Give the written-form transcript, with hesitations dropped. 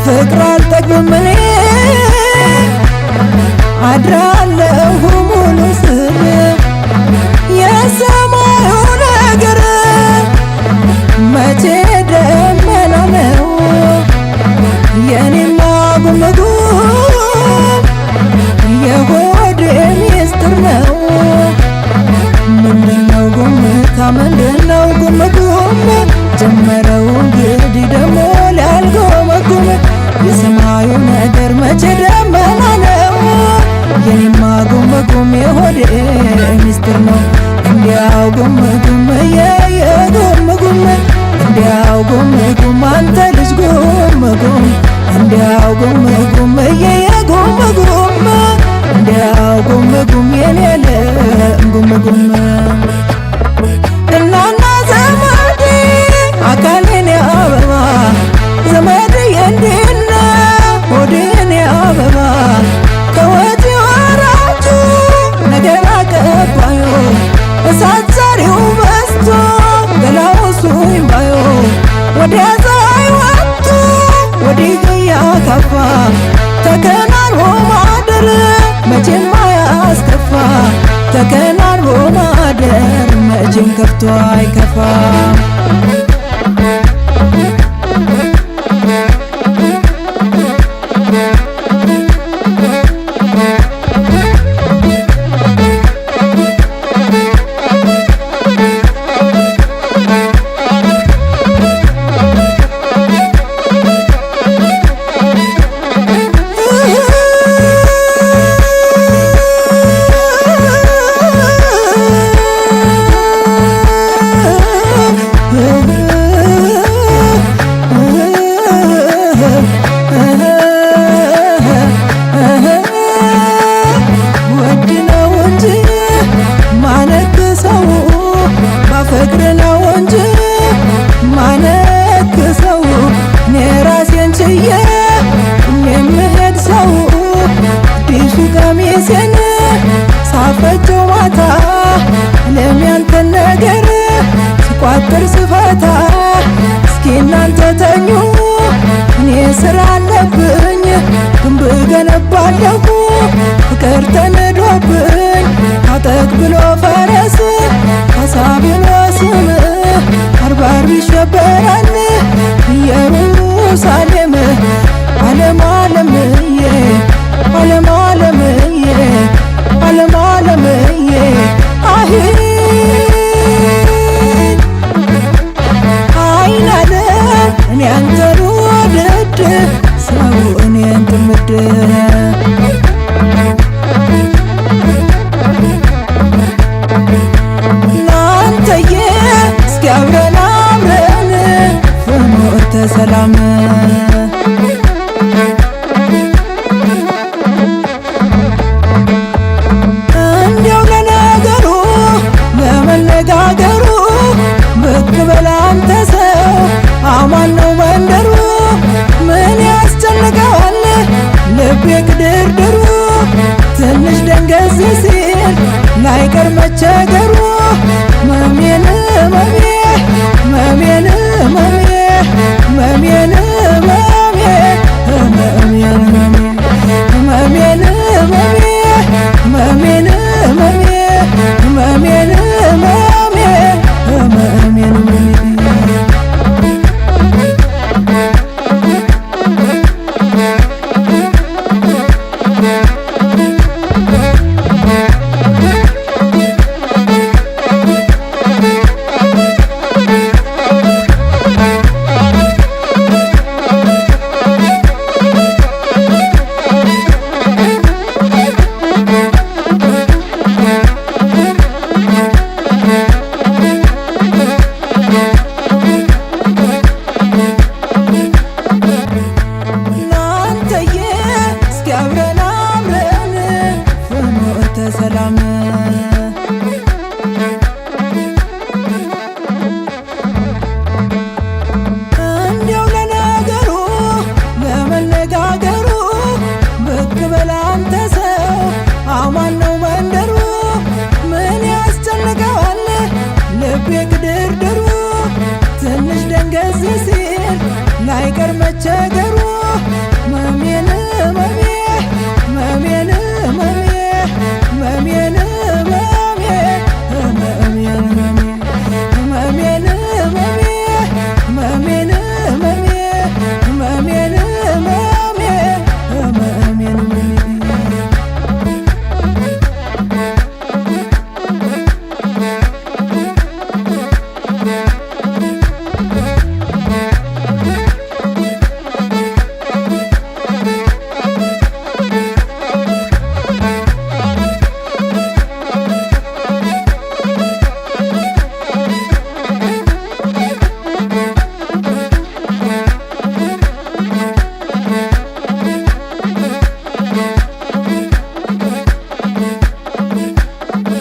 ፍቅር አልጠግብም እኔ አድራለሁ ሙሉ ስም የሰማዩ ነገር መቼ ደመና ነው የኔማ ጉምጉም የሆዴ ሚስጥር ነው። ምንድነው ጉምታ ምንድነው ጉምጉም ጀመረው እንግዲህ ደሞ ሊያልጎመጉም የሰማዩ ነገር መቼ ደመና ነው የኔማ ጉምጉም የሆዴ ሚስጥር ነው። እንዲያው ጉምጉም የጉምጉም እንዲያው ጉምጉም አንተ ልጅ ጉምጉም እንዲያው ጉምጉም የጉምጉም እንዲያው ጉምጉም የኔ ለም ጉምጉም እናና ዘመዴ አካሌን አበባ ዘመዴ እንዴነ ሆዴን አበባ ከወዲ ወራጁ ነገር አቀባዩ እሳት ዛሬው በስቶ ገላው ሱኝ ባዩ ወዲያ ፀሐይ ወጥቶ ወዲህ ያካፋ ተከናንቦ ማደር መቼም አያስከፋ ተከናንቦ ማደር መቼም ከፍቶ አይከፋ። ሳፈጀው ማታ ለሚያንተን ነገር ስቋጥር ስፈታ እስኪ እናንተ ተኙ እኔ ስራ አለብኝ ግንብ ገነባለሁ ፍቅር ተነዶብኝ ታጠቅ ብሎ ፈረስ ካሳ ብሎ ስም አርባር ይሸበራል ኢየሩሳሌም ዓለም ዓለምዬ ዓለም ዓለምዬ ዓለም ዓለምዬ አሂ አይናለ እኔ አንተን ወድድ ሰው እኔን ትምድ ናንተዬ እስኪ አብረን አብረን ፍኖተ ሰላም አንተ ሰው አማን ነው መንደሩ ምን ያስጨንቀዋል ልቤ ቅድርድሩ ትንሽ ደንገዝ ሲል ላይቀር መቸገሩ መሜን መሜ መሜን መሜ መሜን መሜ መሜን መሜን መሜ መሜን መሜ መሜን መሜ መሜን በሰላም እንዲያው ለነገሩ ለመነጋገሩ ብቅ በል አንተ ሰው አማን ነው መንደሩ ምን ያስጨንቀዋል ልቤ ግድርድሩ ትንሽ ደንገዝ ሲል ላይቀር መቸገሩ